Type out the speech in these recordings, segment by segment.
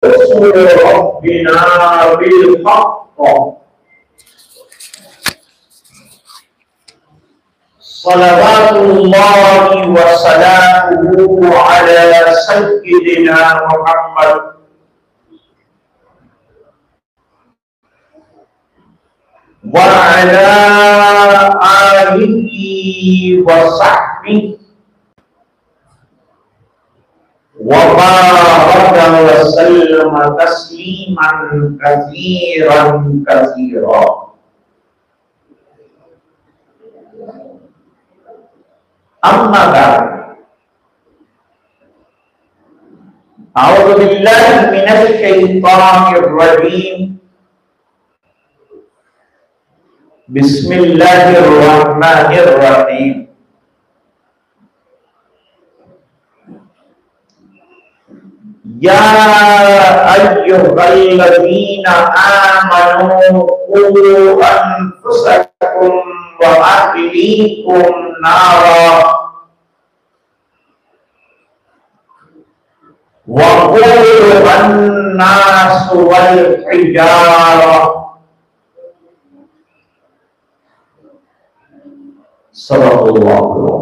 रब्बिना bill हक़ सल्लल्लाहु व सल्लमु अला सय्यिदिना मुहम्मद व अला आलिहि व सहबिहि व बारक व सल्लम तस्लीमन कसीरन कसीरा। अम्मा बाद, अऊज़ु बिल्लाहि मिनश शैतानिर रजीम, बिस्मिल्लाहिर रहमानिर रहीम। या अय्युहल्लज़ीना आमनू क़ू अन्फुसकुम व अहलीकुम नारा वक़ूदुहा अन्नासु वल हिजारा। सल्लल्लाहु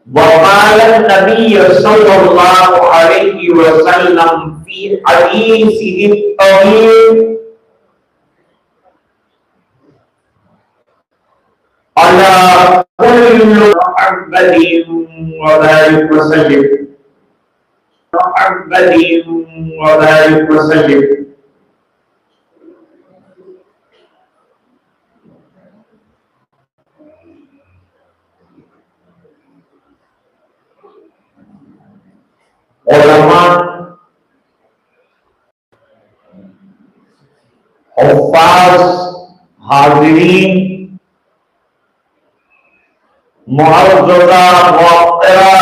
वक़ाल नबी सल्लल्लाहु अलैहि वसल्लम फी हदीसिही तवील अला कुल्लि मुहम्मदिन व बारिक वसल्लिम मुहम्मदिन व बारिक वसल्लिम। उलमा, हुफ़्फ़ाज़, हाज़िरीन, मुअज़्ज़ज़ा, मुअक्किरा,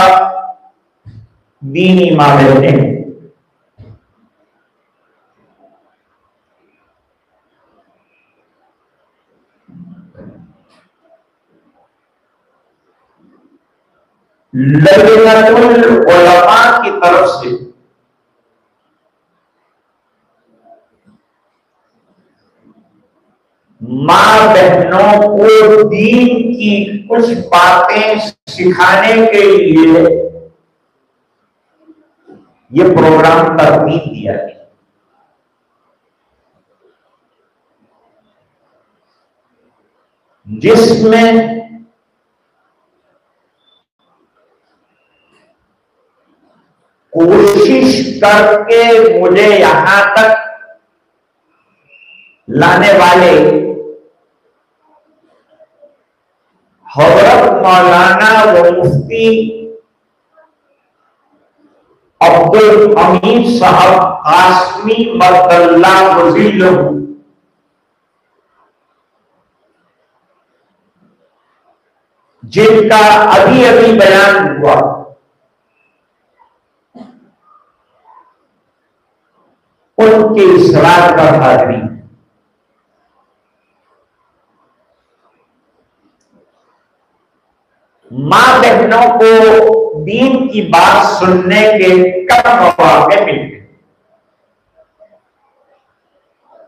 दीनी माहिरीन, लजनतुल उलमा की तरफ से माँ बहनों को दीन की कुछ बातें सिखाने के लिए ये प्रोग्राम तरतीब दिया गया, जिसमें कोशिश करके मुझे यहां तक लाने वाले हज़रत मौलाना व मुफ्ती अब्दुल हमीद साहब कासमी मद्दल्लाह वज़ीलहु, जिनका अभी अभी बयान हुआ, उनके इस्रार पर हाजिरी। माँ बहनों को दीन की बात सुनने के कम मौके मिलते,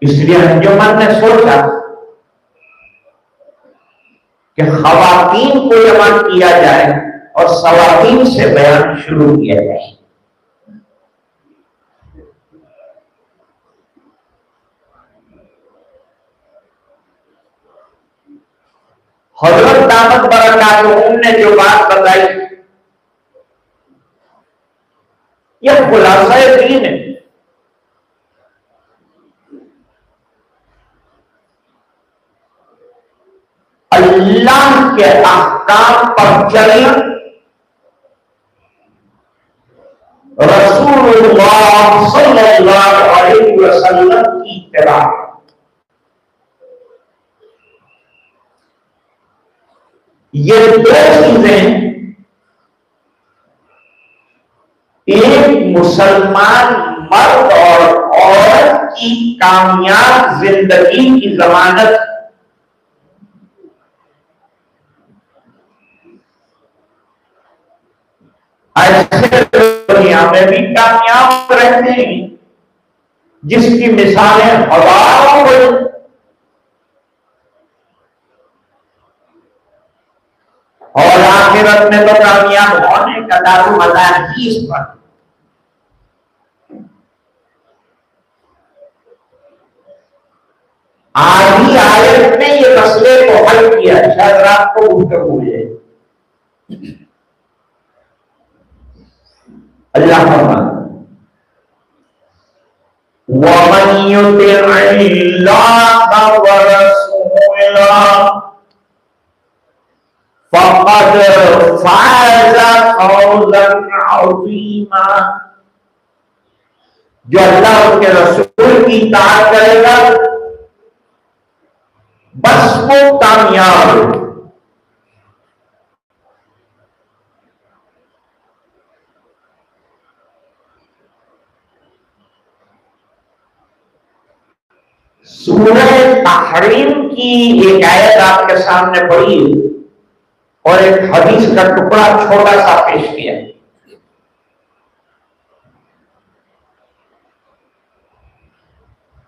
इसलिए अंजुमन ने सोचा कि ख़वातीन को जमा किया जाए और सवातीन से बयान शुरू किया जाए। हज़रत दामत बरकातुहुम ने जो बात बताई, यह खुलासा दीन है। अल्लाह के अहकाम पर चलना, रसूलुल्लाह सल्लल्लाहु अलैहि वसल्लम की इत्तिबा। ये दो चीजें एक मुसलमान मर्द और औरत की कामयाब जिंदगी की जमानत। ऐसे दुनिया में भी कामयाब रहते हैं, जिसकी मिसालें हजारों बड़ी। और आखिरत में तो कामयाब होने का दारोमदार ही इस पर। आधी आयत में ये मसले को हल किया, शायद रात को गुफ्तगू है। अल्लाह फरमाता वमन युतिइल्लाह व रसूलह फक़द फ़ाज़ फ़ौज़न अज़ीमा। जो अल्लाह उसके रसूल की इताअत करेगा बस वो कामयाब। सूरह तहरीम की एक आयत आपके सामने पढ़ी और एक हदीस का टुकड़ा छोटा सा पेश किया।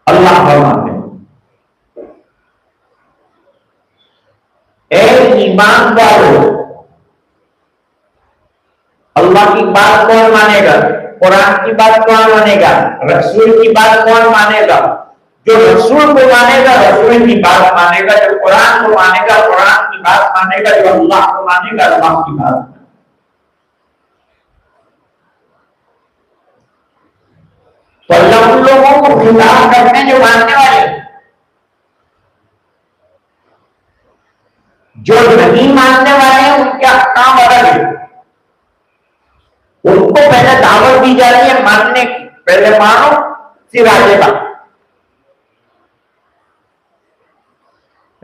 अल्लाह फरमाते हैं ईमान वालों, अल्लाह की बात कौन मानेगा? कुरान की बात कौन मानेगा? रसूल की बात कौन मानेगा? जो रसूल को मानेगा रसूल की बात मानेगा, जो कुरान को मानेगा कुरान की बात मानेगा, जो अल्लाह को मानेगा अल्लाह की बात। तो अल्लाह उन लोगों को खिताब करते हैं जो मानने वाले। जो नहीं मानने वाले हैं उनके काम अलग है। उनको पहले दावत दी जा रही है मानने की, पहले मानो फिर आगे बात।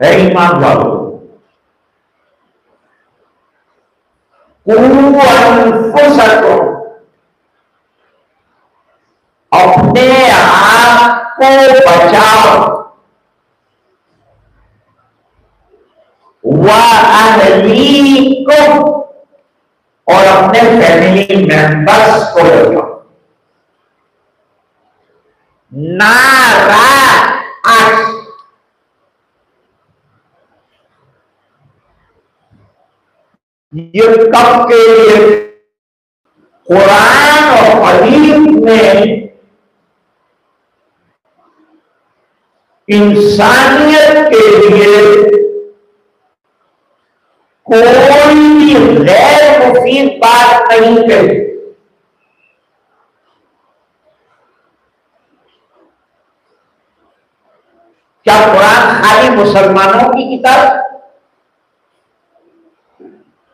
ईमान वालों, अपने आप को बचाओ, को और अपने फैमिली मेंबर्स को बचाओ। नारा ये कब के लिए? कुरान और हदीस में इंसानियत के लिए कोई गैर मुफीद बात नहीं कही। क्या कुरान खाली मुसलमानों की किताब?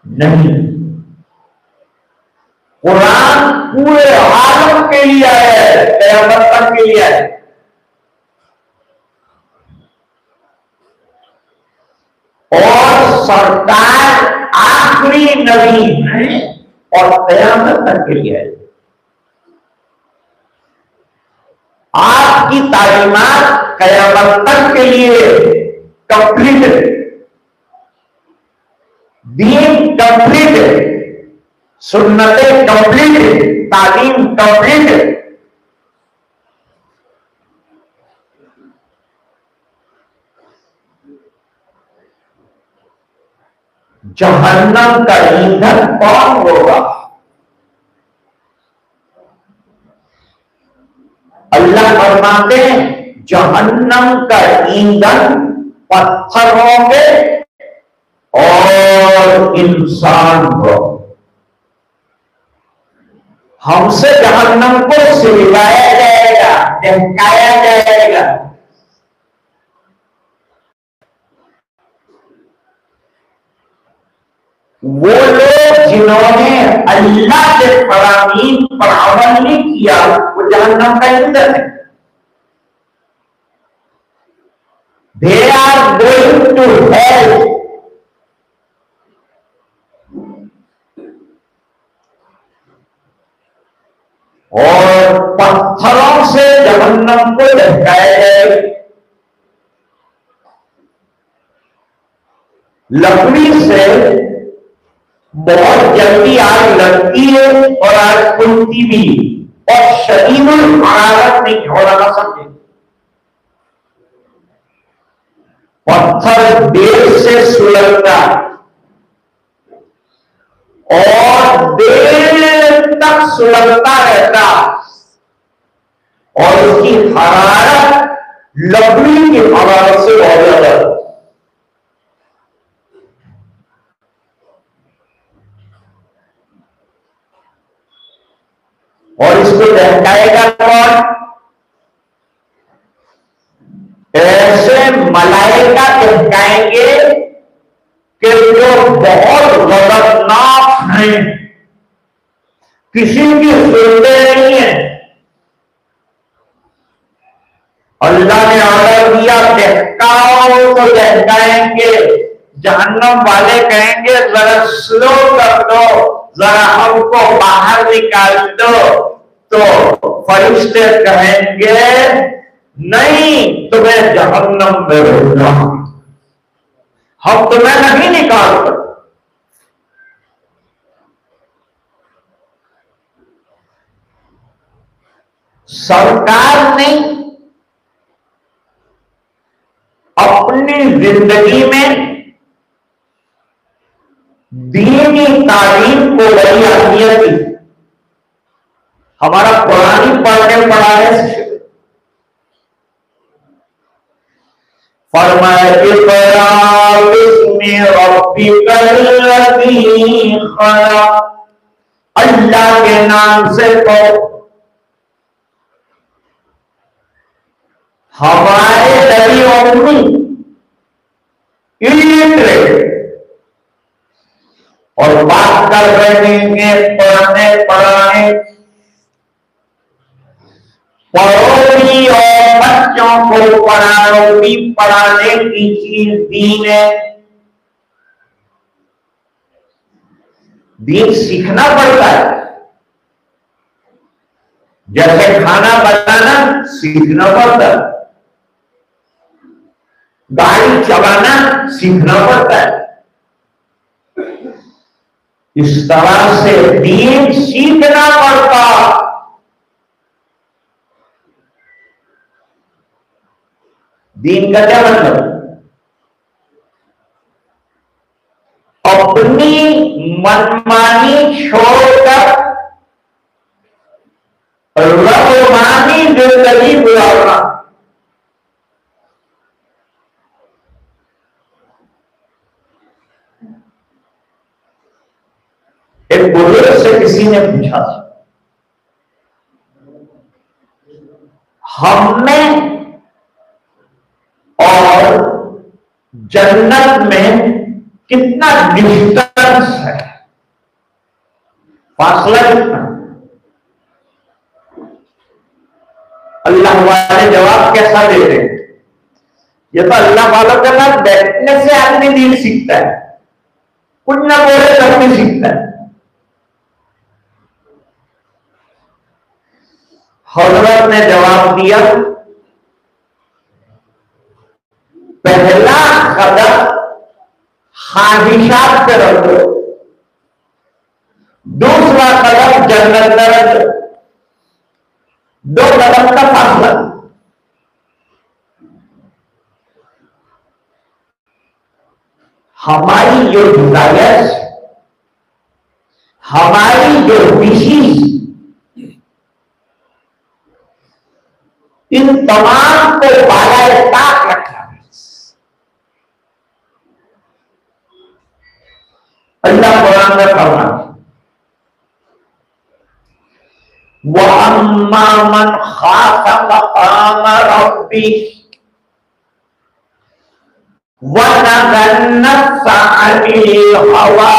नहीं, कुरान पूरे आलम के लिए है, क़यामत तक के लिए है। और सरकार आखिरी नबी है और क़यामत तक के लिए है। आपकी तालीमात क़यामत तक के लिए कंप्लीट है, दीन कंप्लीट है, सुन्नतें कंप्लीट है, तालीम कंप्लीट है। जहन्नम का ईंधन कौन होगा? अल्लाह फरमाते हैं जहन्नम का ईंधन पत्थर होंगे और इंसान हो। हमसे जहन्नम को सिलवाया जाएगा, दहकाया जाएगा। वो लोग जिन्होंने अल्लाह के फरामीन पर अमल नहीं किया वो जहन्नम का ईंधन है। They are going to hell। और पत्थरों से जहन्नम को दहकाया जाए, लकड़ी से बहुत जल्दी आग लगती है और आग खुलती भी, और शदीदुल हरारत नहीं हो रहा, समझे। पत्थर देर से सुलगता और देर तक सुलगता रहता, और उसकी हरारत लकड़ी की हरारत से बहुत ज्यादा। और इसको दहकाएगा कौन? ऐसे मलाइका दहकाएंगे कि जो बहुत गजबनाक हैं, किसी की सुनते नहीं है। अल्लाह ने ऑर्डर दिया दहकाओ तो दहकाएंगे। जहन्नम वाले कहेंगे जरा स्लो कर दो, जरा हमको बाहर निकाल दो, तो फरिश्ते कहेंगे नहीं, तुम्हें जहन्नम में रहना, हम तुम्हें नहीं निकाल सकते। सरकार ने अपनी जिंदगी में दीनी तालीम को बड़ी अहमियत दी। हमारा पुरानी पढ़ने पढ़ाने से फरमाया अल्लाह के नाम से कहो। हमारे नबी उम्मी इलिटरेट और बात कर रहे हैं पढ़ने पढ़ाने, पड़ोसी और बच्चों को पढ़ाने की चीज दीन है। दीन सीखना पड़ता है, जैसे खाना बनाना सीखना पड़ता है, गाड़ी चलाना सीखना पड़ता है। इस तरह से दीन सीखना पड़ता। दीन का क्या मतलब? अपनी मनमानी छोड़कर रबमानी जिंदगी गुजारना। एक बुजुर्ग से किसी ने पूछा, हमें और जन्नत में कितना डिस्टेंस है, फासला कितना? अल्लाह वाले जवाब कैसा दे रहे? ये तो अल्लाह वालों के साथ बैठने से आदमी दीन सीखता है, कुछ ना बोले तब भी सीखता है। हजरत ने जवाब दिया, पहला कदम ख्वाहिशात पे रख दो, दूसरा कदम जन्नत में रख दो, 2 कदम का फासला। हमारी जो डिजायर्स, हमारी जो विशेष, इन तमाम को बालाए ताक रखा है। अल्लाह कुरान में फरमाता है, वअम्मा मन खाफ मकाम रब्बी वनहा नफ्स अनिल हवा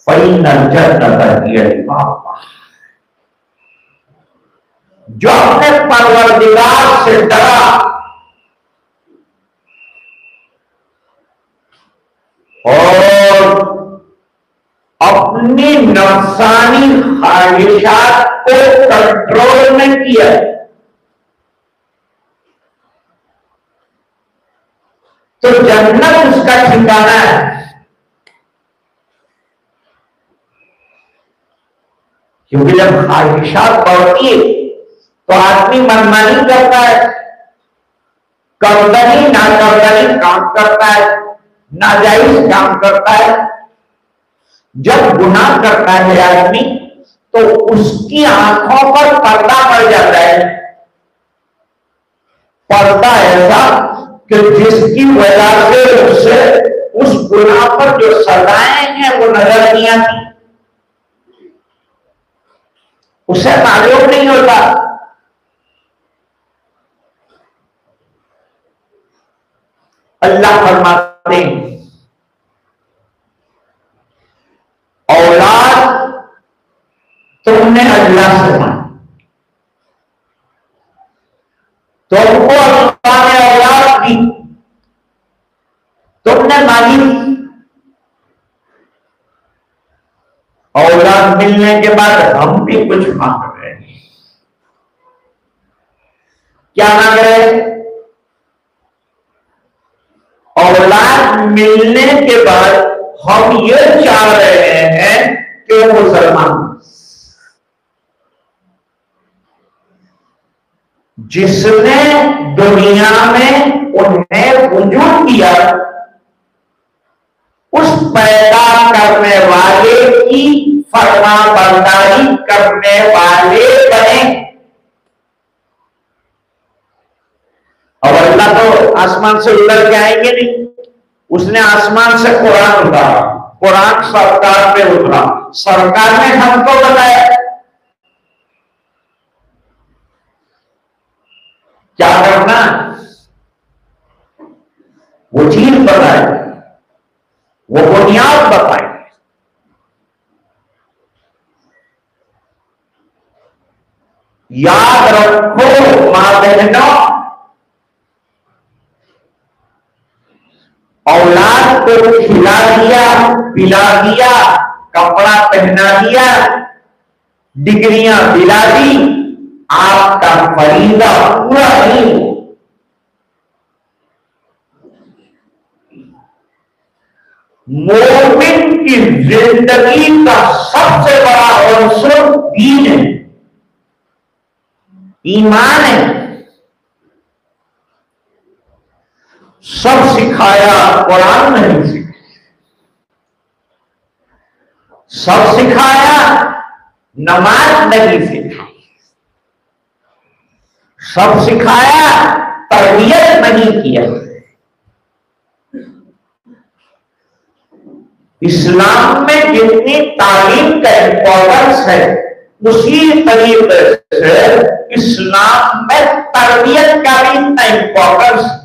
फइन्नल जन्नता हियल मअवा। जो अपने परवरदिगार से डरा और अपनी नफसानी ख्वाहिशात को कंट्रोल में किया, तो जन्नत उसका ठिकाना है। क्योंकि जब ख्वाहिशात बढ़ती है तो आदमी मनमानी करता है, करदनी नाकर्दनी काम करता है, नाजायज काम करता है। जब गुनाह करता है आदमी तो उसकी आंखों पर पर्दा पड़ जाता है, पर्दा ऐसा कि जिसकी वजह से उससे उस गुनाह पर जो सजाएं हैं वो नजर नहीं आती, उसे मालूम नहीं होता। अल्लाह फरमाते हैं औलाद तुमने अल्लाह से मांगी, तुमको अल्लाह ने औलाद दी, तुमने मांगी। औलाद मिलने के बाद हम भी कुछ मांग रहे हैं। क्या मांग रहे हैं? औलाद मिलने के बाद हम ये चाह रहे हैं कि वो मुसलमान, जिसने दुनिया में उन्हें वजूद दिया उस पैदा करने वाले की फरमाबरदारी करने वाले बने। और अल्लाह तो आसमान से उतर के आएंगे नहीं, उसने आसमान से कुरान उतारा, कुरान सरकार पे उतरा, सरकार ने हमको बताया क्या करना, वो चीज बताए, वो बुनियाद बताए। याद रखो मां बहनों, औलाद को खिला दिया, पिला दिया, कपड़ा पहना दिया, डिग्रियां दिला दी, आपका फरीदा पूरा नहीं। मोमिन की जिंदगी का सबसे बड़ा अवसर दीन है, ईमान है। सब सिखाया, कुरान नहीं सिखाया। सब सिखाया, नमाज नहीं सिखाई। सब सिखाया, तरबियत नहीं किया। इस्लाम में जितनी तालीम का इंपॉर्टेंस है उसी तरीके से इस्लाम में तरबियत का भी इतना इंपॉर्टेंस है।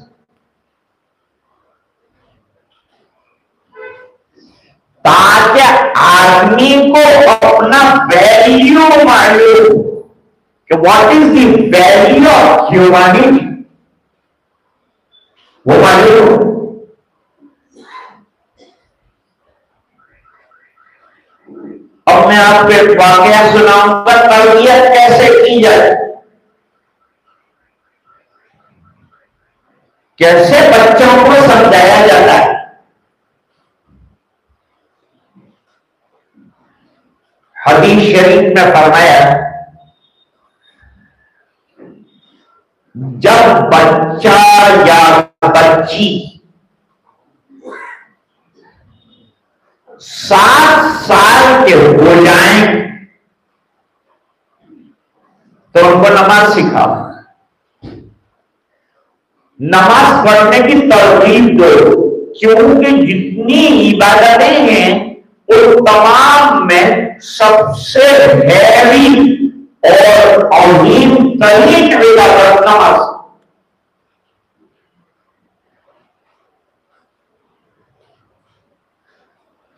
ताकि आदमी को अपना वैल्यू मालूम कि what is the value of humanity, वो मालूम। अब मैं आपको एक वाकया सुनाऊंगा, तरबियत कैसे की जाए, कैसे बच्चों को समझाया जाता है। हदीस शरीफ में फरमाया, जब बच्चा या बच्ची 7 साल के हो जाएं तो उनको नमाज सिखाओ, नमाज पढ़ने की तरगीब दो, क्योंकि जितनी इबादतें हैं उन तमाम में सबसे हैवी और अजीम तरीन इबादत नमाज।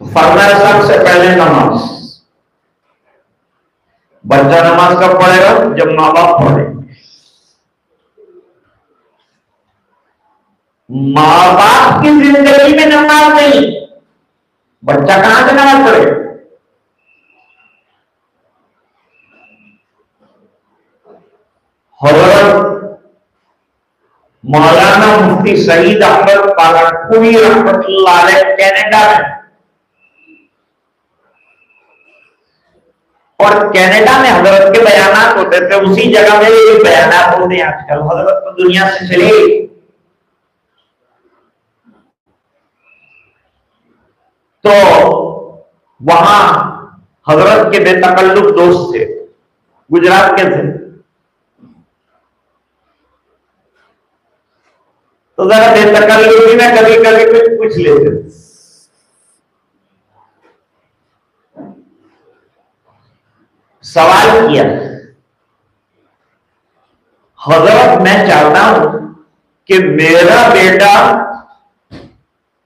फरमाया सबसे पहले नमाज। बच्चा नमाज कब पढ़ेगा? जब माँ बाप पढ़े। माँ बाप की जिंदगी में नमाज नहीं, बच्चा कहां से नमाज पढ़े? हजरत मौलाना मुफ्ती सईद अहमद पालनपुरी रहमतुल्लाह अलैह कनाडा में और कनाडा में हजरत के बयानात होते थे, उसी जगह में ये बयानात होते हैं आजकल। हजरत तो दुनिया से चले गए। तो वहां हजरत के बेतकल्लुफ दोस्त थे, गुजरात के थे। तो जरा बेतकल्लुफी में कभी कभी कुछ पूछ लेते। सवाल किया, हजरत मैं चाहता हूं कि मेरा बेटा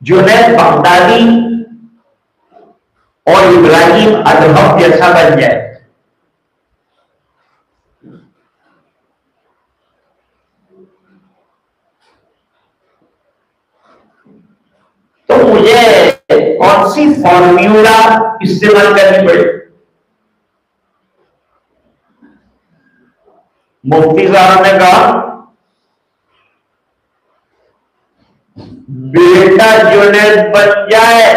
जुनैद बगदादी और इब्राहिम अदहम जैसा बन जाए। तो मुझे कौन सी फॉर्म्यूला इस्तेमाल करनी पड़े? मुफ्ती साहब ने कहा, बेटा जुनैद बन जाए,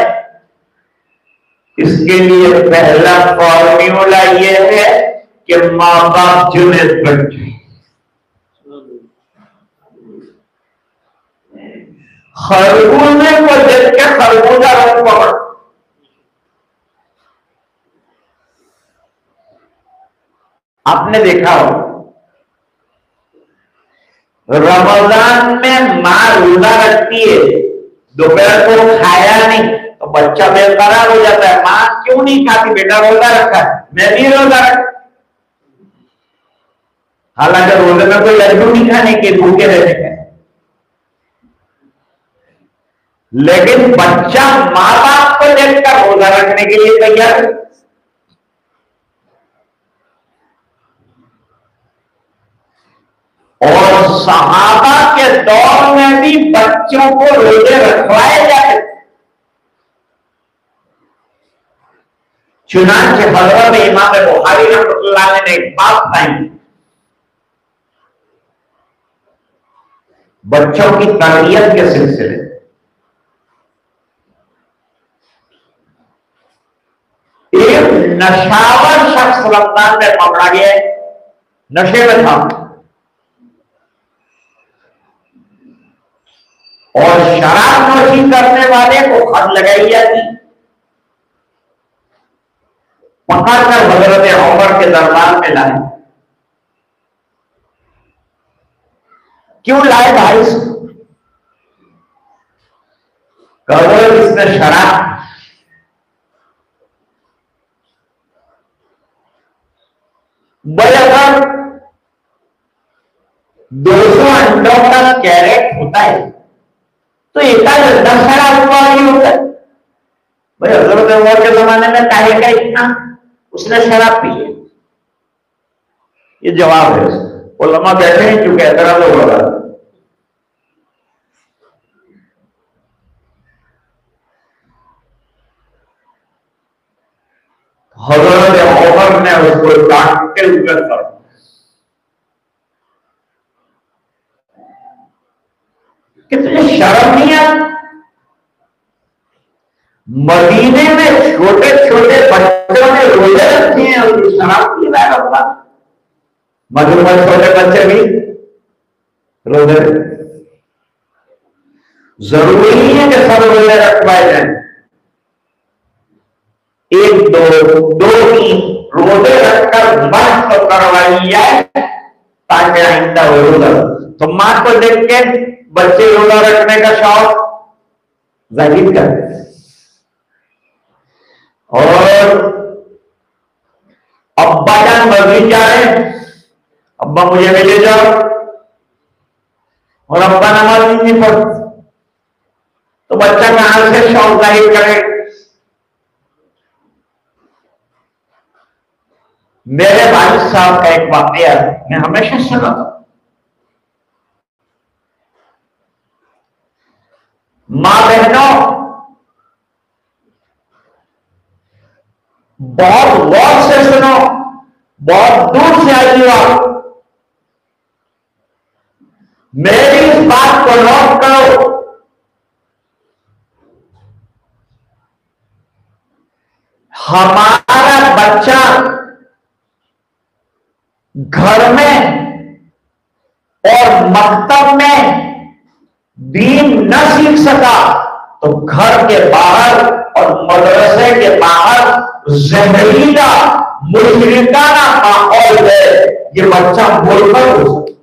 इसके लिए पहला फॉर्म्यूला यह है कि मां बाप जुनैद बन जाए। खरबूजे को देख के खरबूजा रंग पकड़। आपने देखा हो रमजान में मां रोजा रखती है, दोपहर को खाया नहीं तो बच्चा बेकरार हो जाता है, मां क्यों नहीं खाती? बेटा रोजा रखा है, मैं भी रोजा रखा। हालांकि रोजे में कोई लड्डू नहीं खाने के, भूखे रहने का, लेकिन बच्चा मां बाप को देखकर रोजा रखने के लिए तैयार है। और सहाबा के दौर में भी बच्चों को रोजे रखवाए जाते। चुनांचे हजरत इमाम बुखारी रहमतुल्लाह ने एक बात बताई, बच्चों की तरबियत के सिलसिले। एक नशावर शख्स रमजान में पकड़ा गया, नशे में था और शराब नोशी करने वाले को खत लगाई जाती। पकड़कर हजरत उमर के दरबार में लाए। क्यों लाए भाई? कवर इसने शराब, बराबर 200 अंडों का कैरेट होता है तो एकाध 10 शराब हुआ ही होता है भाई। हजरत उमर के जमाने में काहे का इतना उसने शराब पी है? ये जवाब है। उलमा बैठे हैं चुके एतराज होगा। हजरत उमर ने उसको डांट के ऊपर कर, कितने शर्म नहीं है। मदीने में छोटे छोटे बच्चों ने रोजे रखे हैं और शराब पी रहा है। मधुमय छोटे बच्चे भी रोजे, जरूरी नहीं है कि सब रोजे रखवाए जाए। एक दो तीन रोजे रखकर मस्त करवाई जाए ताकि आइंदा हो रोजा। तो मां को देख के बच्चे रोजा रखने का शौक जाहिर करते। और अब्बा जान मस्जिद जा रहे, अब्बा मुझे भी ले जाओ, और अब्बा नमाज नहीं पढ़ते तो बच्चा कहां से शौक जाहिर करे? मेरे भाई साहब का एक वाकया मैं हमेशा सुना था। मां बहनों, बहुत गौर से सुनो, बहुत दूर से आई हो आप, मेरी इस बात को नोट करो। हमारा बच्चा घर में और मकतब में दीन न सीख सका तो घर के बाहर और मदरसे के बाहर जहरीला मुशरिकाना माहौल है, ये बच्चा बोलकर हो सकता।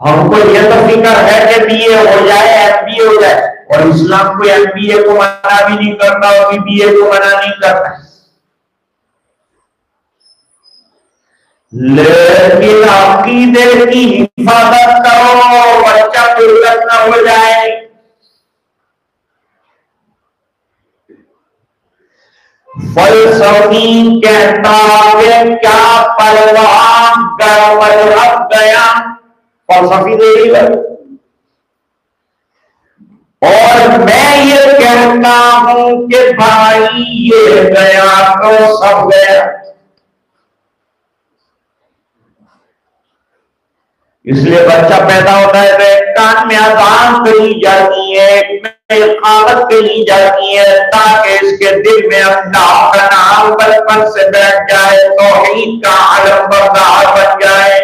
हमको यह तो फिक्र है कि बीए हो जाए, एमबीए हो जाए, और इस्लाम को एमबीए को मना भी नहीं करता और बीए को मना नहीं करता। लेकिन अकीदे की हिफाजत करो, बच्चा दुर्गत न हो जाए। फलसफी कहता है क्या परवाह गड़बड़ गया, फलसफी दे रही है। और मैं ये कहता हूं कि भाई ये गया तो सब गया। इसलिए बच्चा पैदा होता है तो एक कान में अजान कही जाती है, एक में इकामत कही जाती है, ताकि इसके दिल में अल्लाह का नाम बचपन से बैठ जाए, तौहीद का आलम बरदार बन जाए।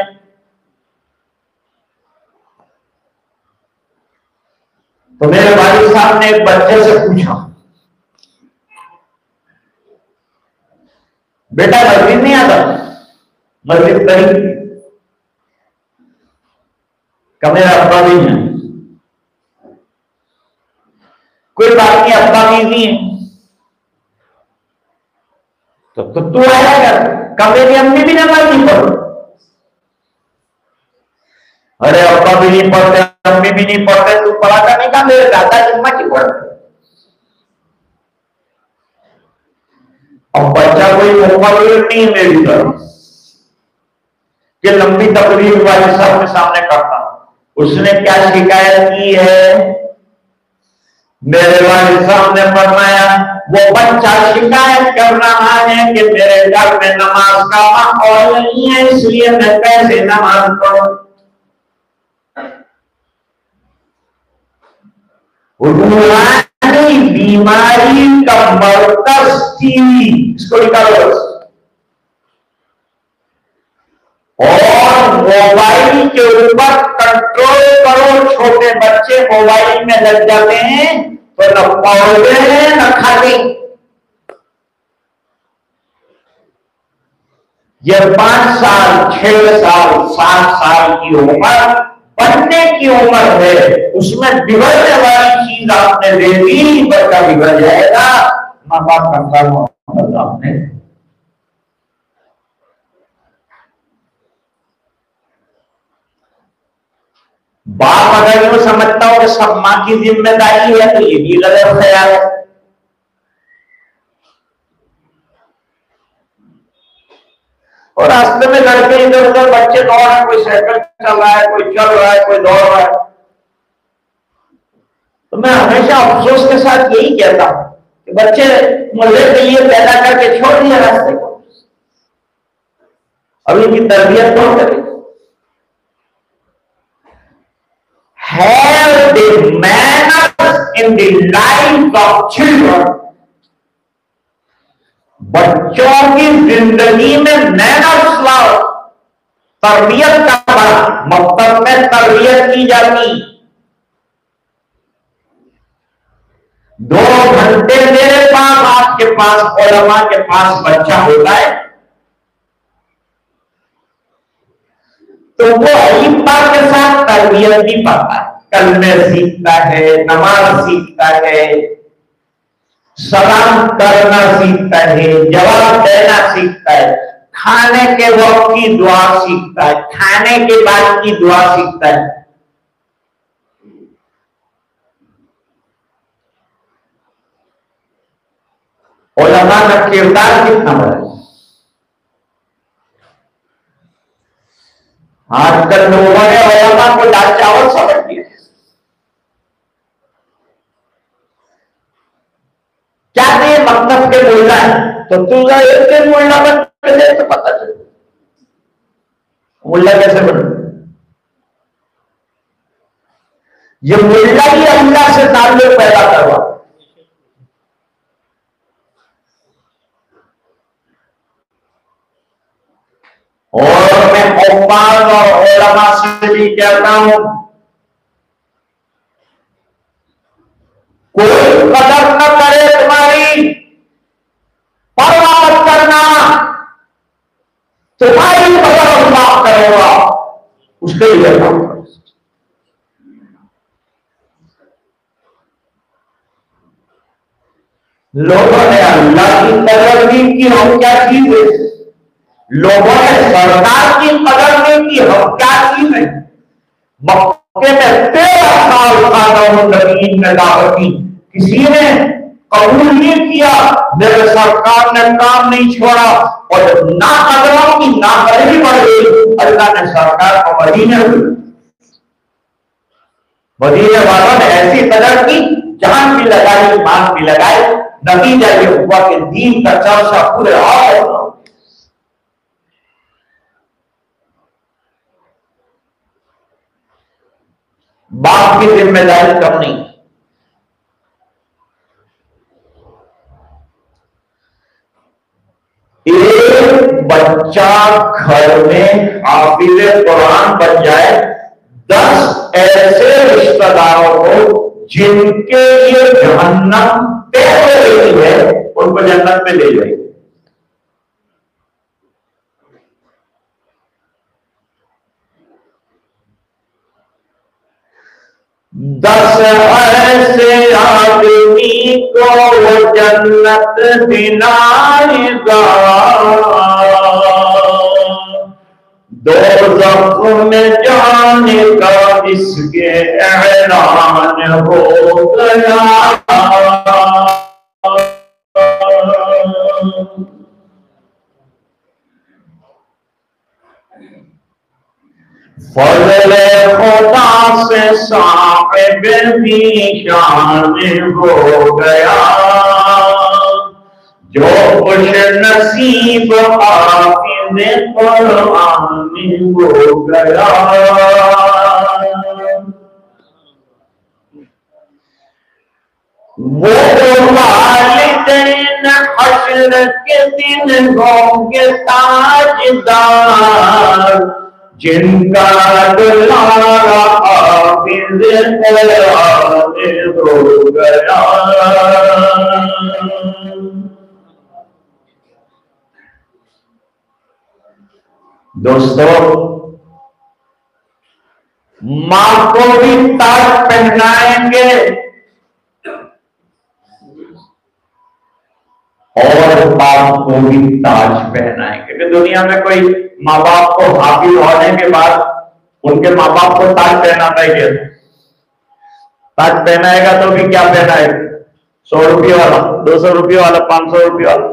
तो मेरे भाई साहब ने एक बच्चे से पूछा, बेटा मस्जिद नहीं आता? मस्जिद कहीं का मेरा अब्बा भी है। कोई बात नहीं, अब्बा भी है तो तू आया कर, कब मेरी अम्मी भी नमाज नहीं पढ़। अरे अब्बा भी नहीं पढ़ते, अम्मी भी नहीं पढ़ते, तू पढ़ा करने का, मेरे दादा जम्मा की पढ़। अब बच्चा कोई मुकर्रर नहीं है मेरी तरफ कि लंबी तकरीर वाले साहब के सामने करता। उसने क्या शिकायत की है? मेरे वालिद साहब ने फरमाया वो बच्चा शिकायत कर रहा है कि मेरे घर में नमाज का माहौल नहीं है, इसलिए मैं कैसे नमाज पढ़ूं। रूहानी बीमारी का मरकज टीवी, इसको निकालो। और मोबाइल के ऊपर कंट्रोल करो। छोटे बच्चे मोबाइल में लग जाते हैं तो न पढ़ते हैं न खाते। ये 5 साल, 6 साल, 7 साल की उम्र बनने की उम्र है, उसमें बिगड़ने वाली चीज आपने दे दी, बच्चा बिगड़ जाएगा। माँ बाप का आपने बाप अगर यूं समझता हो कि सब मां की जिम्मेदारी है तो ये भी गलत ख्याल है। और रास्ते में लड़के इधर उधर बच्चे दौड़ रहे, कोई साइकिल चल रहा है, कोई चल रहा है, कोई दौड़ रहा है, तो मैं हमेशा अफसोस के साथ यही कहता हूं कि बच्चे मजे के लिए पैदा करके छोड़ दिया रास्ते को, अब इनकी तरबियत कौन करे? Have the manners in the life of children. बच्चों की जिंदगी में मैनर्स लाओ, तरबियत का बड़ा मकसद में तरबियत की जाती। 2 घंटे मेरे पास, आपके पास, उलमा के पास बच्चा होता है तो वो अलिफ्बा के साथ तरबियत भी पाता है, कलमे सीखता है, नमाज सीखता है, सलाम करना सीखता है, जवाब देना सीखता है, खाने के वक्त की दुआ सीखता है, खाने के बाद की दुआ सीखता है। उलमा का किरदार कितना बड़ा है। आजकल लोगों ने उलमा को दाल चावल समझ दिया। क्या ये मतलब के मुल्ला है तो तू एक दिन मुल्ला बन के तो पता चले मुल्ला कैसे बन। ये मुल्ला ही अल्लाह से ताल्लुक पैदा करवा। उम्माद और उलमा से भी कहता हूं, कोई कदर न करे तुम्हारी, परवाह मत करना, तुम्हारी कदर अल्लाह करेगा, उसके लिए काम करो। लोगों ने अल्लाह की कदर नहीं की, हम क्या चीज है? लोगों ने सरकार की कदर नहीं की, हम क्या चीज है? मक्के में 13 साल खाना में दावत की, किसी ने कबूल नहीं किया, मेरे सरकार ने काम नहीं छोड़ा, और ना कदरों की ना करनी पड़ गई। अल्लाह ने सरकार को मदीने वालों ने ऐसी कदर की, जान भी लगाई, मान भी लगाई, नतीजा ये हुआ कि दीन का चर्चा पूरे और बाप की जिम्मेदारी कम नहीं। एक बच्चा घर में हाफिज कुरान बन जाए, 10 ऐसे रिश्तेदारों को जिनके लिए जहन्नम तय हो रही है, उनको जन्नत में ले जाएगी। दस ऐसे आदमी को वो जन्नत दिलाएगा, दोज़ख में जाने का जिसके ऐलान हो गया। फज़ले खुदा से साहिब भी शान हो गया, जो खुश नसीब हाफिज़ कुरान हो गया। वो वालिदैन हश्र के दिन होंगे ताजदार, जिनका दुलारा हाफिज़ कुरान हो गया। दोस्तों, मां को भी ताज पहनाएंगे और बाप को भी ताज पहनाएंगे। क्योंकि दुनिया में कोई माँ बाप को हाफिज होने के बाद उनके माँ बाप को ताज पहनाता है क्या? ताज पहनाएगा तो भी क्या पहनाएगा? 100 रुपये वाला, 200 रुपये वाला, 500 रुपये वाला।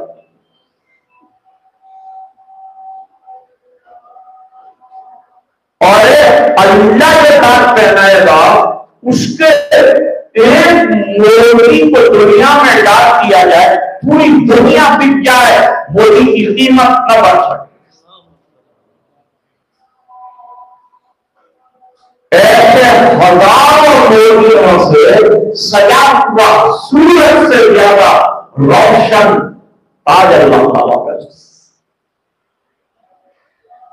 और अल्लाह के ताज पहनाएगा, उसके एक मोदी को दुनिया में डाल दिया जाए, पूरी दुनिया बिक जाए, मोदी की कीमत न बढ़ सके। ऐसे हजारों मोदियों से सजा हुआ सूरज से ज्यादा रोशन ताज अल्लाह ताला का।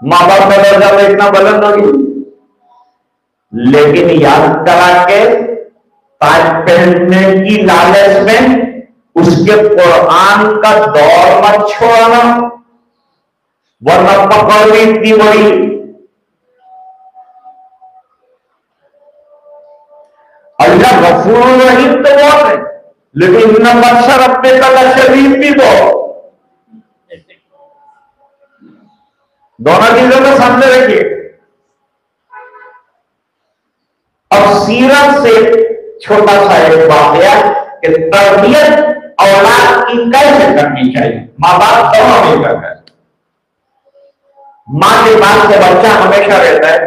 माँ बाप का दर्जा में इतना बुलंद होगी, लेकिन याद करा के ताज पहनने की लालच में उसके कुरान का दौर मत छोड़ना, वरना पकड़ भी इतनी बड़ी। अल्लाह गफूर रहीम तो बहुत है, लेकिन इतना बख्शर अपने कला शरीफ भी बहुत। दोनों चीजों को सामने रखिए। अब सीरत से छोटा सा एक वाकया कि तरबियत औलाद की कैसे करनी चाहिए, माँ बाप दोनों मिलकर करें। माँ के बात से बच्चा हमेशा रहता है,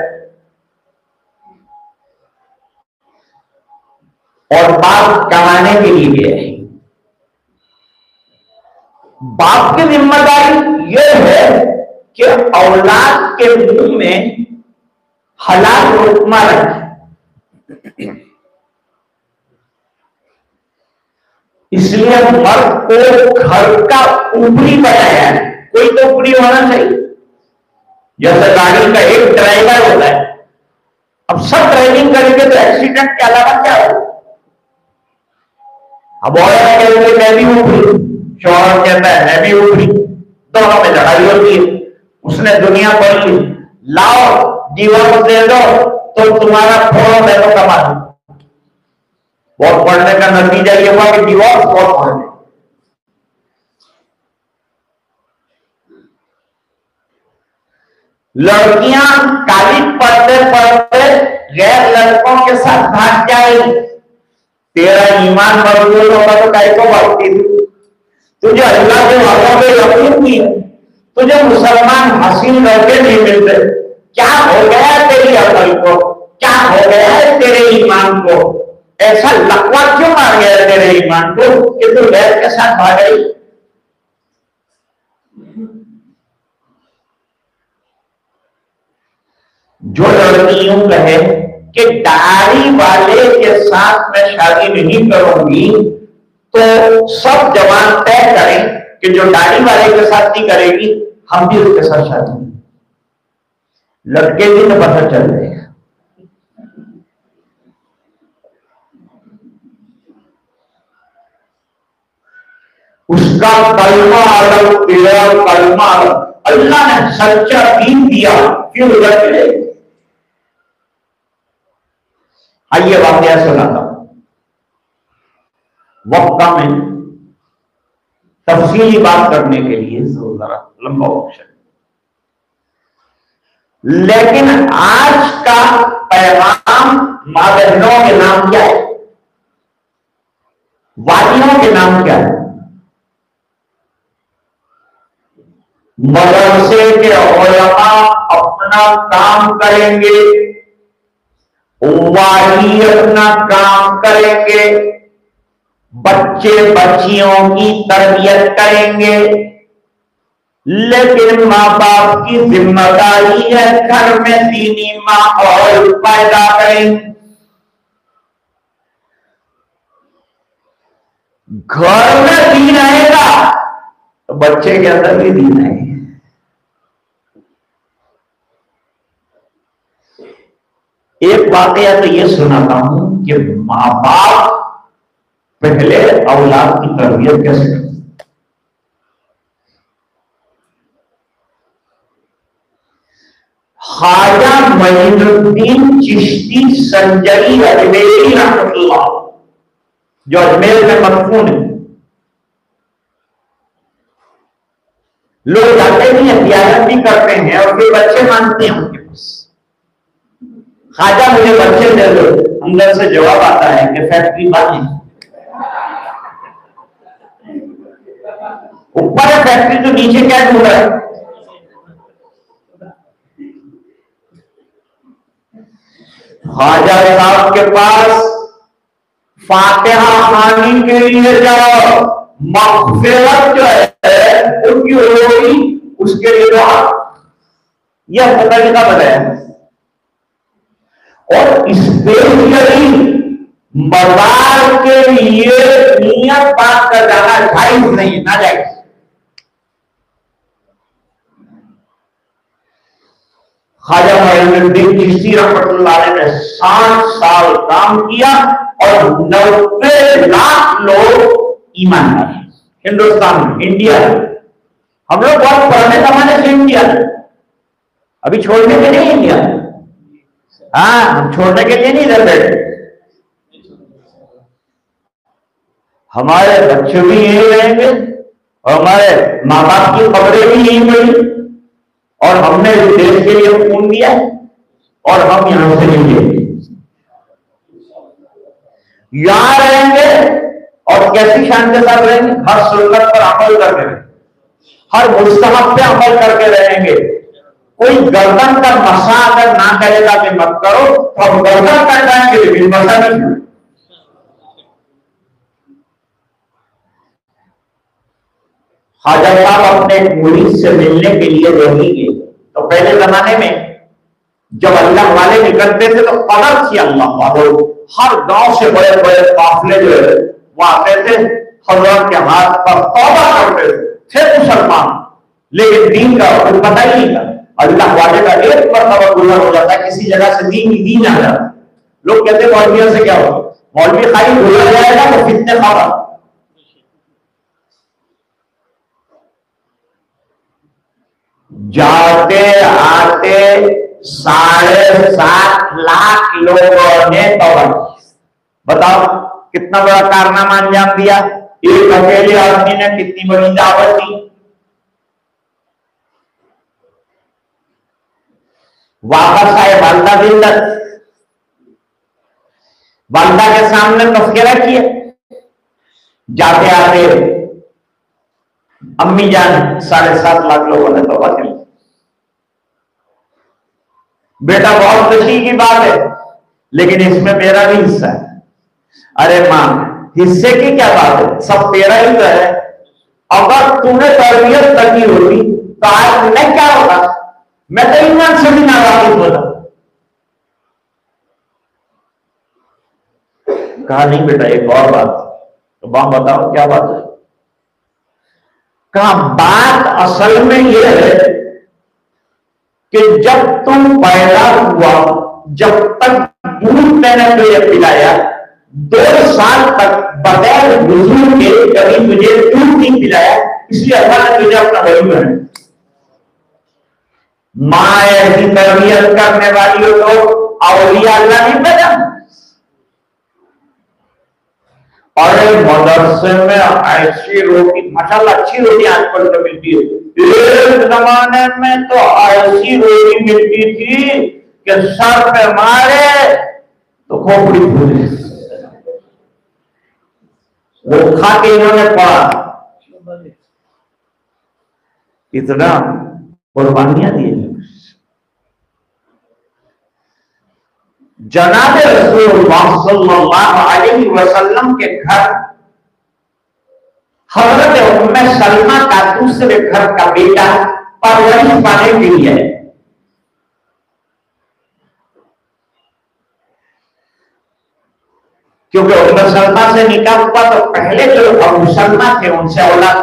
और बाप कमाने के लिए है। बाप की जिम्मेदारी यह है कि औलाद के मुंह में हलाल रुकमा रखे। इसलिए मर्द को घर का ऊपरी बनाया है, कोई तो ऊपरी होना चाहिए। जैसे गाड़ी का एक ड्राइवर होता है, अब सब ड्राइविंग करेंगे तो एक्सीडेंट के अलावा क्या हो। अब औरत कहेंगे मैं भी ऊपरी, शौहर कहता है मैं भी ऊपरी, दोनों में लड़ाई होती है। उसने दुनिया पढ़ ली, लाओ डिवोर्स दे दो तो तुम्हारा फोड़ो मैं तो कमा दूं। बहुत पढ़ने का नतीजा ये हुआ कि डिवोर्स बहुत पढ़ने। लड़कियां काली पढ़ते पढ़ते गैर लड़कों के साथ भाग जाएगी। तेरा ईमान मजबूत होगा तो काहे को भागती थी। तुझे अल्लाह के वालों पे यकीन नहीं है, तुझे मुसलमान हसीन लड़के नहीं मिलते, क्या हो गया है तेरी अकल को, क्या हो गया है तेरे ईमान को, ऐसा लकवा क्यों मार गया तेरे ईमान को कि तू गैर के साथ भाग गई। जो लड़की यूं कहे कि दाढ़ी वाले के साथ मैं शादी नहीं करूंगी, तो सब जवान तय करें कि जो दाढ़ी वाले के साथ नहीं करेगी हम भी उसके साथ शादी। लड़के भी तो पता चल रहे हैं। उसका कलमा अलग, तेरा कलमा अलग। अल्लाह ने सच्चा दीन दिया फिर उधर चले। आइए वाकया सुनाता हूं, वक्त में तफसीली बात करने के लिए जरा लंबा ऑप्शन, लेकिन आज का पैगाम मां बहनों के नाम क्या है, वालियों के नाम क्या है। मदरसे के उलमा अपना काम करेंगे, वाली अपना काम करेंगे, बच्चे बच्चियों की तरबियत करेंगे, लेकिन माँ बाप की जिम्मेदारी है घर में दीनी माहौल पैदा करें। घर में दीन आएगा तो बच्चे के अंदर भी दीन आएगा। एक वाकया तो ये सुनाता हूं कि माँ बाप पहले औलाद की तरबियत कैसे करते। ख्वाजा मोइनुद्दीन चिश्ती संजरी अजमेरी रहमतुल्लाह, जो अजमेर में मदफून है, लोग जाते नहीं है, तियारत भी करते हैं और फिर बच्चे मानते हैं उनके पास। ख्वाजा मुझे बच्चे दे दो, अंदर से जवाब आता है कि फैक्ट्री बंद है। ऊपर है फैक्ट्री तो नीचे क्या ढूंढ रहा है। ख्वाजा साहब के पास फातिहा खानी के लिए जाओ, मग़फ़िरत जो है उनकी होगी, उसके लिए दुआ, यह तरीका बताया। और स्पेशली मज़ार के लिए नियत बात कर जाना जायज नहीं, ना जायज। ख्वाजा मोइनुद्दीन चिश्ती रहमतुल्लाह अलैह ने 60 साल काम किया और 90 लाख लोग ईमान लाए हिंदुस्तान में, इंडिया में। हम लोग बहुत पुराने जमाने से इंडिया, अभी छोड़ने के लिए इंडिया, हाँ हम छोड़ने के लिए नहीं इधर बैठे। हमारे बच्चे भी यही रहेंगे और हमारे माँ बाप की खबरें भी यही पड़ी, और हमने देश के लिए खून दिया और हम यहां से नहीं लेंगे, यहां रहेंगे और कैसी शान के साथ रहेंगे। हर सुन्नत पर अमल करके रहेंगे, हर मुस्तहब पे अमल करके रहेंगे। कोई गर्दन का मसा अगर ना करेगा कि मत करो तो हम गर्दन कर जाएंगे, लेकिन मसा नहीं। ख्वाजा साहब अपने मुरीद से मिलने के लिए दिल्ली गए, तो पहले जमाने में जब अल्लाह वाले निकलते थे तो कदर थी अल्लाह वालों, हर गांव से बड़े बड़े काफिले जो है वो आते थे, हजरत के हाथ पर तौबा करते थे मुसलमान, लेकिन दीन का कुछ पता ही नहीं था। अल्लाह वाले का एक मरतबा गुजर हो जाता है, किसी जगह से दीन आ जाता। लोग कहते हैं मौलवियों से क्या होगा, मौलवी खाली गुजर जाएगा तो फितने खबर। जाते आते 7.5 लाख लोगों ने तौबा। बताओ कितना बड़ा कारनामा अंजाम दिया। एक अकेले आदमी ने कितनी बड़ी दावत दी। वापस आए वालदा जिंदत, वालदा के सामने तस्करा किया। जाते आते अम्मी जान 7.5 लाख लोगों ने तौबा की। बेटा बहुत खुशी की बात है, लेकिन इसमें मेरा भी हिस्सा है। अरे मां, हिस्से की क्या बात है, सब तेरा ही तो है। अगर तूने तरबियत करनी होती तो आज मैं क्या होता, मैं तो ईमान से भी नावाकिफ होता। कहा नहीं बेटा एक और बात। तो मां बताओ क्या बात है। कहा बात असल में यह है कि जब तुम पैदा हुआ, जब तक दूध मैंने तुझे पिलाया, 2 साल तक बगैर वुजू के कभी मुझे दूध नहीं पिलाया, इसलिए अल्लाह ने तुझे अपना वली बनाया। मां ऐसी तरबियत करने वाली हो तो औलिया अल्लाह नहीं बना। और मदरसे में ऐसी रोटी, माशाल्लाह अच्छी रोटी आजकल तो मिलती है। एक जमाने में तो ऐसी रोटी मिलती थी कि सर पे मारे तो खोपड़ी फूले। वो खा के इन्होंने पढ़ा, इतना कुर्बानियां दी। जनाब रसूलुल्लाह सल्लल्लाहु अलैहि वसल्लम के घर हजरत उम्मे सलमा का दूसरे घर का बेटा परवरिश पाने के लिए है। क्योंकि उम्मे सलमा से निकाह हुआ तो पहले जो अबू सलमा थे उनसे औलाद।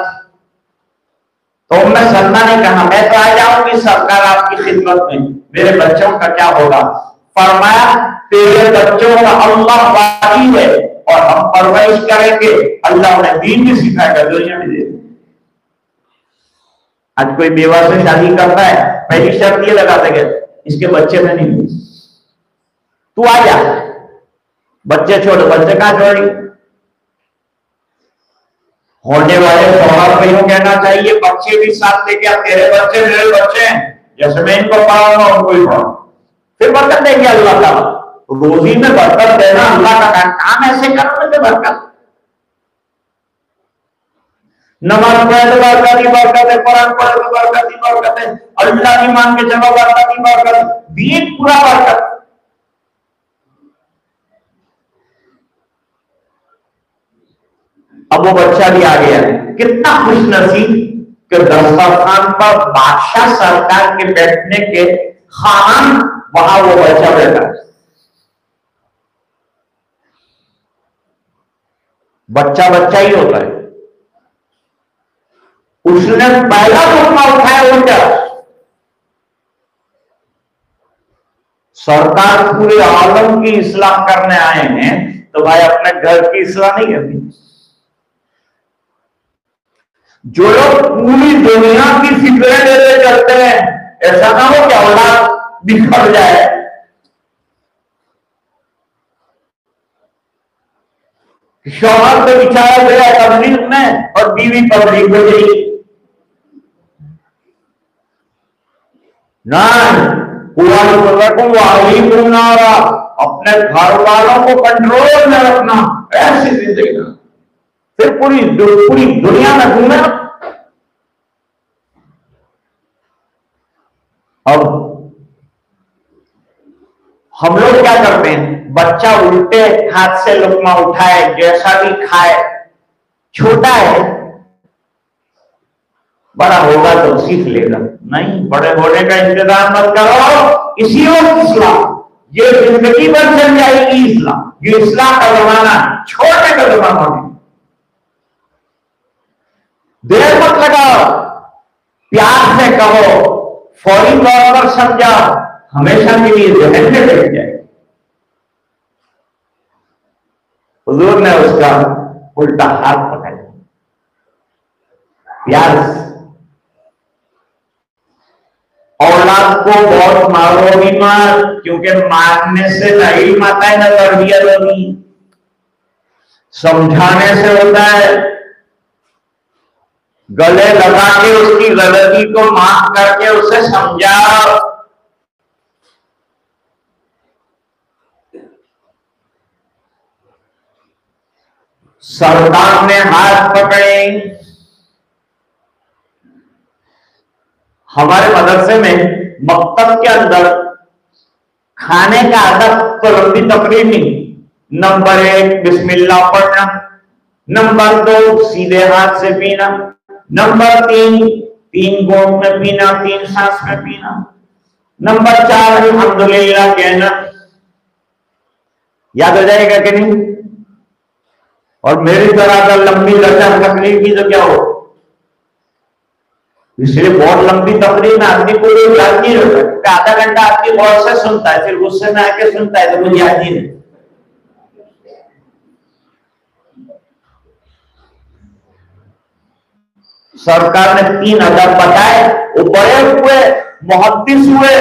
तो उम्मे सलमा ने कहा मैं तो आ जाऊंगी सरकार आपकी खिदमत में, मेरे बच्चों का क्या होगा। फरमाया तेरे बच्चों का अल्लाह वाली है और हम परवरिश करेंगे, अल्लाह उन्हें दीन भी सिखाएगा, दुनिया में दे। आज कोई बेवा से शादी करता है, पहली शर्त ये लगा देंगे इसके बच्चे में नहीं, तू आ जा, बच्चे छोड़। बच्चे कहां छोड़ी। होने वाले शौहर को यूं कहना चाहिए बच्चे भी साथ लेके आ, तेरे बच्चे मेरे बच्चे हैं, जैसे मैं इनको पढ़ाऊंगा उनको ही पढ़ाऊंगा, फिर बरकत देंगे अल्लाह ताला। रोजी में बरकत देना अल्लाह का काम, ऐसे करो तो बरकत। नमाज पढ़े तो बरकत ही बरकत है, कुरान पढ़े तो बरकत ही बरकत है, अल्लाह की मान के चलो बरकत ही बरकत, दीन पूरा बरकत। अब वो बच्चा भी आ गया, कितना खुश नसीब कि दस्तरखान पर बादशाह सरकार के बैठने के खान वहां वो बच्चा बैठा। बच्चा बच्चा ही होता है। उसने पहला लुकमा उठाया उल्टा। सरकार पूरे आलम की इस्लाह करने आए हैं तो भाई अपने घर की इस्लाह नहीं करनी। जो लोग पूरी दुनिया की फिक्रें लेते चलते हैं, ऐसा ना हो कि औलाद बिखर जाए। शौहर से बिछाया गया तबलीग में और बीवी तबलीग में गई ना। अपने घर वालों को कंट्रोल में रखना, ऐसी जिंदगी ना, फिर पूरी दुनिया में घूमे। अब हम लोग क्या करते हैं, बच्चा उल्टे हाथ से लुकमा उठाए, जैसा भी खाए, छोटा है, बड़ा होगा तो सीख लेगा। नहीं, बड़े होने का इंतजार मत करो। इसी वक्त इस्लाम, ये जिंदगी भर चल जाएगी इस्लाम। ये इस्लाम का जमाना, छोटे का जमाना नहीं। देर मत लगाओ, प्यार से कहो, फौरी तौर पर समझाओ, हमेशा के लिए जहन में बैठ जाए। हुजूर ने उसका उल्टा हाथ पकड़ा, प्यार से। औलाद को बहुत मारो भी मत, क्योंकि मारने से नहीं माता है, न तरबियत होगी। समझाने से होता है। गले लगा के उसकी गलती को माफ करके उसे समझाओ। सरकार ने हाथ पकड़े। हमारे मदरसे में मकतब के अंदर खाने का अदब तो लंबी तकरीर नहीं। नंबर 1 बिस्मिल्लाह पढ़ना, नंबर 2 सीधे हाथ से पीना, नंबर 3 घूंट में पीना, 3 सांस में पीना, नंबर 4 अल्हम्दुलिल्लाह कहना। याद हो जाएगा कि नहीं? और मेरी तरह अगर लंबी लचर तकरीर की तो क्या हो, इसलिए बहुत लंबी तकरीर में आदमी को याद नहीं रहता। आधा घंटा आदमी गौर से सुनता है, फिर गुस्से में आके सुनता है तो मुझे याद नहीं रहता। सरकार ने 3 अदब बताए। वो बड़े हुए, मुहद्दिस हुए,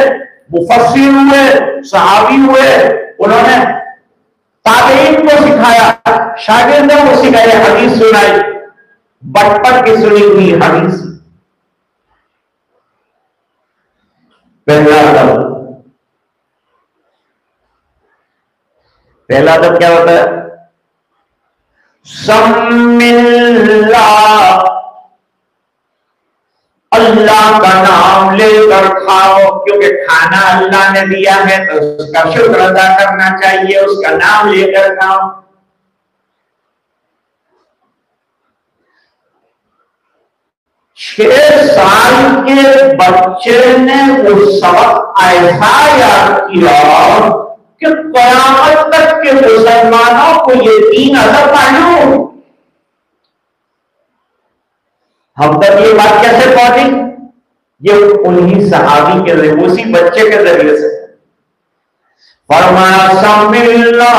मुफस्सिर हुए, सहाबी हुए। उन्होंने ताबईन को सिखाया, शागिर्दों को सिखाया, हदीस सुनाई, बचपन की सुनी हुई हदीस। पहला अदब क्या होता है? सम्मिल्ला, अल्लाह का नाम लेकर खाओ, क्योंकि खाना अल्लाह ने दिया है तो उसका शुक्र अदा करना चाहिए, उसका नाम लेकर खाओ। छह साल के बच्चे ने वो सबक ऐसा याद किया कि क़यामत तक के मुसलमानों को ये 3 अदब मालूम। हम तक ये बात कैसे पहुंची? ये उन्हीं सहाबी के जरिए, उसी बच्चे के जरिए से। फरमाया सम्मिल्लाह,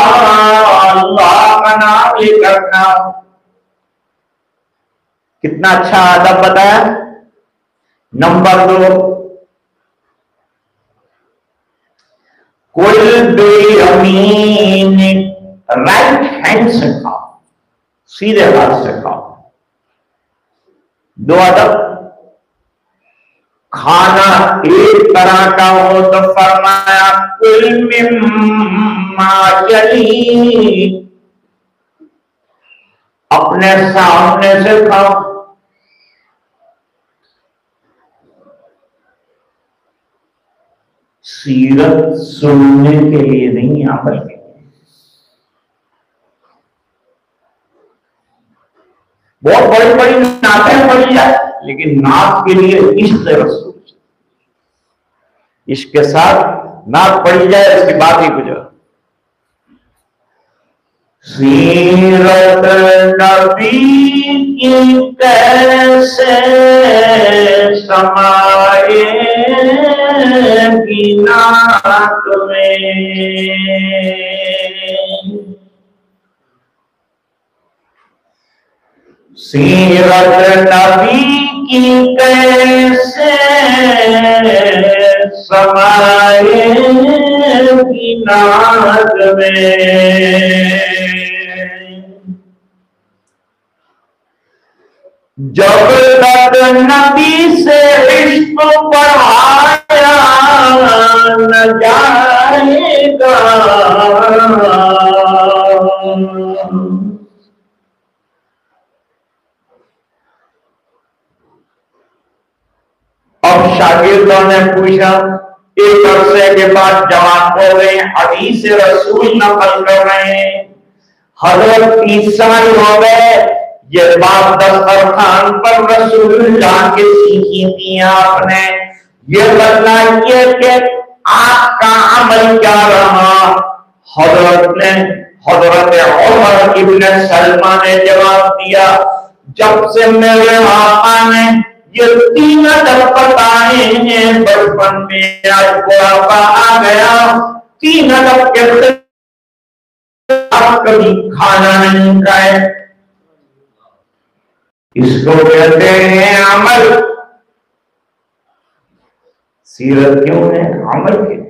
अल्लाह का नाम लेकर खाओ। कितना अच्छा अदब बताया। नंबर 2, कुल बेयमीन, राइट हैंड से खाओ, सीधे हाथ से खाओ। 2 अदब। खाना एक तरह का हो तो फरमाया कुल मिम्मा यली, अपने सामने से खाओ। सीरत सुनने के लिए नहीं, अमल के लिए। बहुत बड़ी बड़ी नातें पड़ी जाए, लेकिन नात के लिए इश्क रसूल, इश्क के साथ नात पड़ी जाए, इसकी बात ही कुछ। सीरत नबी की कैसे समाए नात में, सीरत नबी की कैसे समाए नात में। जब तक नबी से इश्क बढ़ाया न जाएगा, अब शागिर्दों ने पूछा, एक अरसे के बाद जवान हो गए, हदीस रसूल नकल कर रहे हैं। हजरत 30 साल हो गए, ये बात दस्तरखान पर रसूलुल्लाह के सीखी थी आपने। ये बताइए कि आपका अमल क्या रहा? हजरत उमर इब्न सलमा ने जवाब दिया, जब से मेरे आका ने ये 3 अदब बताए आए हैं बचपन में, आज बुढ़ापा आ गया, 3 अरब के आप कभी खाना नहीं खाए। इसको कहते हैं अमल। सीरत क्यों है? अमल के लिए।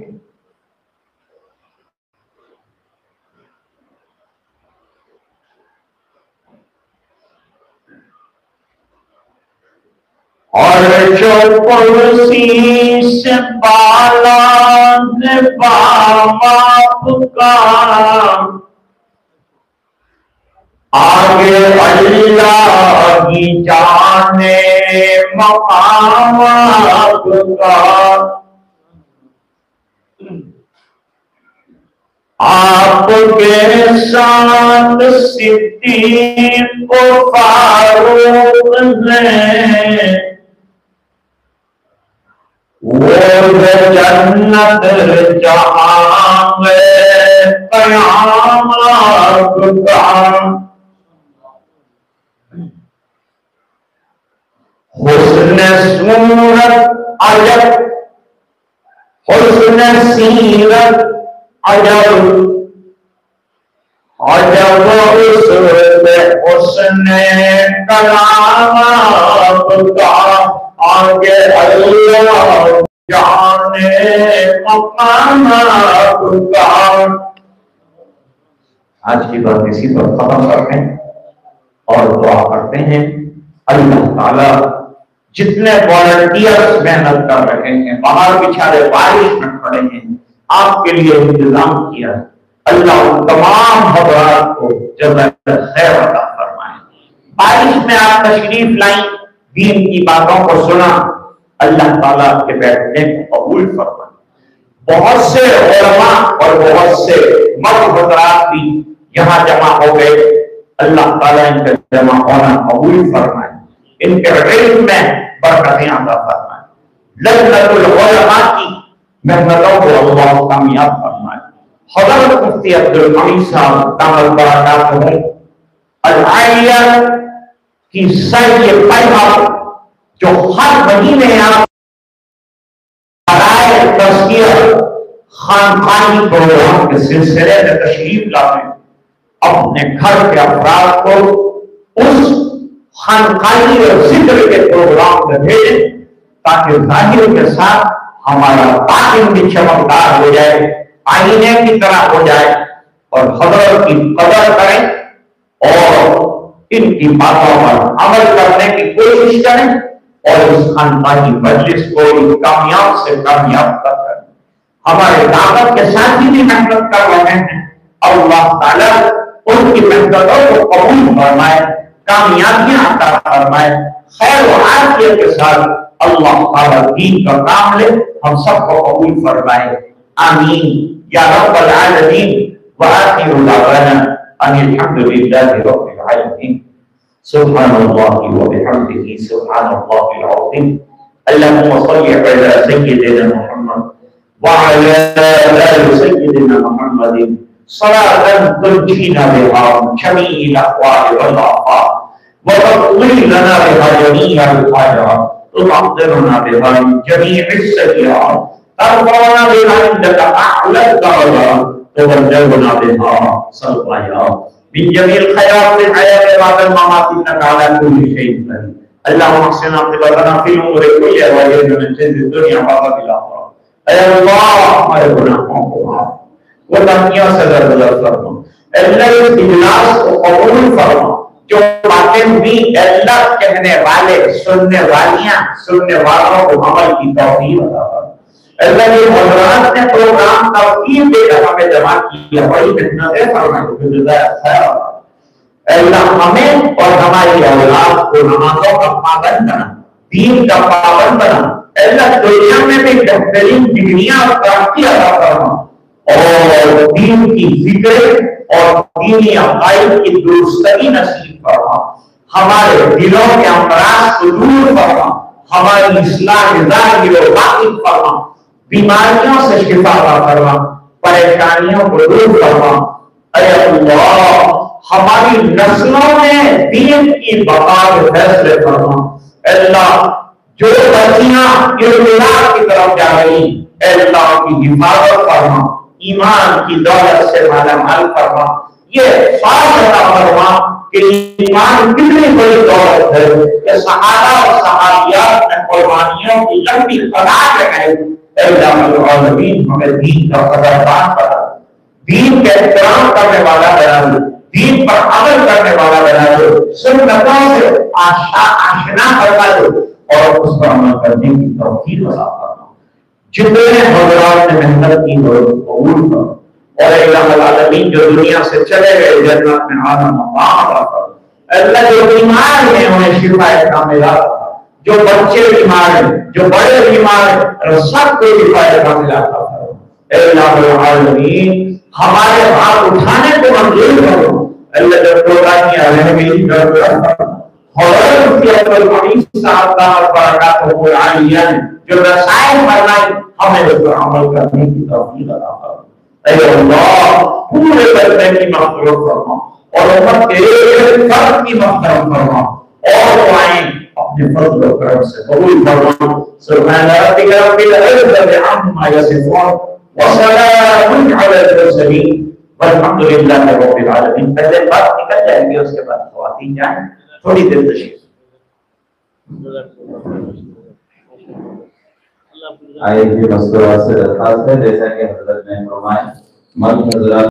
और जो पड़ोसी से बाला बाप का, आगे अल्लाह की जाने मकाम आपका। आपके साथ सिद्दीक फारूक हैं, वो जन्नत जहां में क़याम आपका। हुस्न सूरत अजब, हुस्न सीरत अजब, अजब हुस्न कलाम आपका। आगे अल्लाह जाने मकाम आपका। आज की बात इसी पर खत्म करते हैं और दुआ करते हैं अल्लाह ताला जितने वॉलंटियर्स मेहनत कर रहे हैं, बाहर बेचारे बारिश में खड़े हैं, आपके लिए इंतजाम किया, अल्लाह उन तमाम हज़रात को जज़ाकल्लाह खैर अता फरमाए। बारिश में आप तशरीफ लाई, दीन की बातों को सुना, अल्लाह ताला आपके बैठने को कबूल फरमाए। बहुत से उलमा और बहुत से मर्द हज़रात भी यहाँ जमा हो गए, अल्लाह ताला इनका जमा होना कबूल फरमाए, इनके इल्म में बरकतें अता फरमाए। लजनतुल उलमा की मेहनतों को अल्लाह कामयाब फरमाए। हज़रत मुफ्ती अब्दुल हमीद साहब दामद बरकातहू अल आलिया की सर ये पैगाम जो हर महीने आप खानखानी प्रोग्राम के सिलसिले में तशरीफ लाते, अपने घर के अफराद को उस खानखानी और जिक्र के प्रोग्राम में भेजें, ताकि जाहिर के साथ हमारा बातिन भी चमकदार हो जाए, आईने की तरह हो जाए, और हज़रत की कदर करें और इनकी बातों पर अमल करने की कोशिश करें, और इस खानखानी मजलिस को कामयाब से कामयाब कर करें। हमारे दावत के साथी भी मेहनत कर रहे हैं, अल्लाह ताला उनकी मेहनतों को कबूल फरमाए, कामयाबियां अता फरमाए, खैर व आफियत के साथ अल्लाह ताला दीन का काम ले हम सबको कबूल फरमाए। आमीन या रब्बल आलमीन। व आखिरु दावाना अनिल हम्दुलिल्लाहि रब्बिल आलमीन। सुब्हानल्लाहि व बिहम्दिही सुब्हानल्लाहिल अज़ीम। अल्लाहुम्मा सल्लि अला सय्यिदिना मुहम्मद व अला आलि सय्यिदिना मुहम्मदिन सलातन तुंजीना बिहा जमील अक़वाल वल आफ़ात व तक़वी लना बिहा जमीअल हाजात तुक़द्दिरुना बिहा जमीअस सय्यात तरफ़अना बिहा इंदका अअला दरजात तुबल्लिगुना बिहा सल्लायात बिन जमील खैरातिल हयात बादल ममात इन्नका अला कुल्ली शैइन क़दीर। अल्लाहुम्मा अहसिन आक़िबतना फिल उमूरि कुल्लिहा व अजिरना मिन ख़िज़्यि दुनिया व अज़ाबिल आख़िरह। ऐ अल्लाह हमारे गुनाहों को माफ़ वो तकियों से दरगुजर फरमा, अल्लाह इस इजलास को कबूल फरमा। जो बातें हुई अल्लाह कहने वाले सुनने वालियां सुनने वालों को अमल की तौफीक अता फरमा। अल्लाह ये हज़रात ने प्रोग्राम तौफीक देकर हमें जमा किया, बड़ी मेहनतें फरमाई। अल्लाह हमें और हमारी औलाद को नमाजों का पाबंद बना, दीन का पाबंद बना। अल्लाह दुनिया में भी बेहतरीन डिग्रियां और प्राप्ति अता फरमा, और दीन की जिक्र और दीनी अकायद की दुरुस्तगी नसीब फरमा। हमारे दिलों के अमराज को दूर फरमा, हमारी इस्लाह ज़ाहिर और बातिन फरमा, बीमारियों से शिफा अता फरमा, परेशानियों को दूर फरमा। ऐ अल्लाह हमारी नस्लों में दीन की बका के फैसले फरमा। अल्लाह जो बच्चियां इल्लाह की तरफ जा रही, अल्लाह की हिफाजत फरमा, ईमान की दौलत से माला माल फरमा, ये साथ फरमा कि ईमान कितनी बड़ी दौलत है कि सहारा और सहाबियात ने कुर्बानियों की लंबी कतार लगाई। अल्लाह हमें दीन का कदरदान बना, दीन के एहतराम करने वाला बना दो, दीन पर अमल करने वाला बना दो, सुन्नतों से आशना करवा दो और उस पर अमल करने की तौफीक अता फरमा। जितने हजरात ने मेहनत की हो कबूल करो और अल्लाह जो दुनिया से चले गए जन्नत में आना मकाम अता करो। अल्लाह जो बीमार हैं उन्हें शिफाए कामिला, जो बच्चे बीमार हैं, जो बड़े बीमार हैं, सबको शिफाए कामिला अता करो। अल्लाह हमारे हाथ उठाने को मंजूर करो। अल्लाह जो कोताहियां रह गई जो रसायन बनाई हमें उस पर अमल करने की तौफीक अता करो। अल्लाह पूरे करने की मग़फ़िरत फरमा और उम्मत के एक फर्द की मग़फ़िरत फरमा और दुआएं अपने फज़ल और करम से कबूल फरमा। सुब्हान रब्बिका रब्बिल इज़्ज़ति अम्मा यसिफ़ून व सलामुन अलल मुरसलीन वल्हम्दुलिल्लाहि रब्बिल आलमीन। पहले बात निकल जाएगी, उसके बाद ख़वातीन जाएं थोड़ी देर तशरीफ़। आइए मस्तूरा से दरखास्त है, जैसा कि हज़रत ने फरमाया, मर्द हज़रात